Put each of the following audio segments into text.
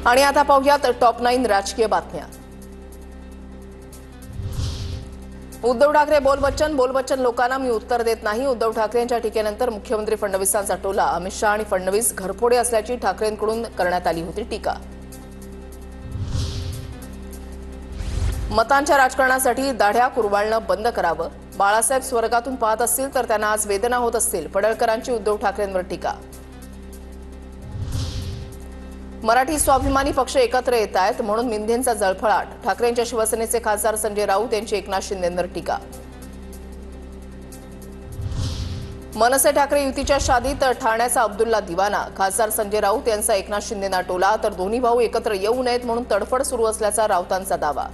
आणि आता पाहूयात टॉप 9 राजकीय बातम्या। उद्धव ठाकरे बोल बच्चन लोकांना मी उत्तर देत नाही। उद्धव ठाकरेंच्या टीकेनंतर मुख्यमंत्री फडणवीसांचा टोला। अमित शहा आणि फडणवीस घरफोडे असल्याची ठाकरेंकडून करण्यात आली होती टीका। मतांच्या राजकारणासाठी दाढ्या कुरवाळणं बंद करावं। बाळासाहेब स्वर्गातून पाहत असतील तर त्यांना आज वेदना होत असतील। पडळकरांची उद्धव ठाकरेंवर टीका। मराठी स्वाभिमानी पक्ष एकत्र येत आहेत म्हणून मिंधेंचा जळफळाट। ठाकरेंच्या शिवसेनेचे खासदार संजय राऊत यांची एकनाथ शिंदेंवर टीका। मनसे ठाकरे युतीच्या शादीत ठाण्याचा अब्दुल्ला दिवाना। खासदार संजय राऊत यांचा एकनाथ शिंदेंना टोला तर दोन्ही भाऊ एकत्र येऊ नयेत म्हणून तडफड सुरू असल्याचा राऊतांचा दावा।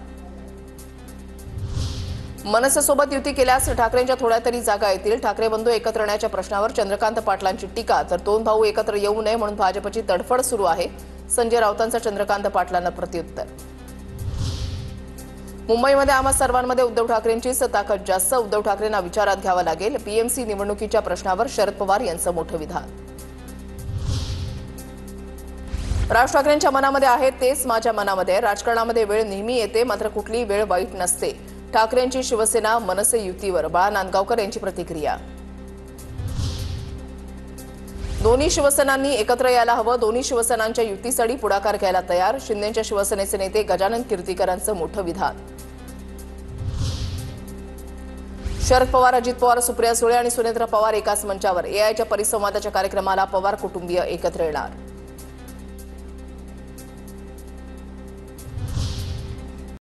मनसेसोबत युती केल्यास ठाकरेंच्या थोड्या तरी जागा येतील। ठाकरे बंधू एकत्र येण्याच्या प्रश्नावर चंद्रकांत पाटलांची टीका तर दोन भाऊ एकत्र येऊ नये म्हणून भाजपची तडफड सुरू आहे। संजय राऊतांचा चंद्रकांत पाटलांना प्रत्युत्तर। मुंबईमध्ये आम्हा सर्वांमध्ये उद्धव ठाकरेंचीच ताकद जास्त। उद्धव ठाकरेंना विचारात घ्यावं लागेल। पीएमसी निवडणुकीच्या प्रश्नावर शरद पवार यांचं मोठं विधान। राज ठाकरेंच्या मनामध्ये आहे तेच माझ्या मनामध्ये। राजकारणामध्ये वेळ नेहमी येते मात्र कुठलीही वेळ वाईट नसते। ठाकरेंची शिवसेना मनसे युतीवर बाळा नांदगावकर यांची प्रतिक्रिया। दोन्ही शिवसेनांनी एकत्र यायला हवं। दोन्ही शिवसेनांच्या युतीसाठी पुढाकार घ्यायला तयार। शिंदेच्या शिवसेनेचे नेते गजानन कीर्तीकरांचं मोठं विधान। शरद पवार, अजित पवार, सुप्रिया सुळे आणि सुनेत्रा पवार एकाच मंचावर। एआयच्या परिसंवादाच्या कार्यक्रमाला पवार कुटुंबीय एकत्र येणार।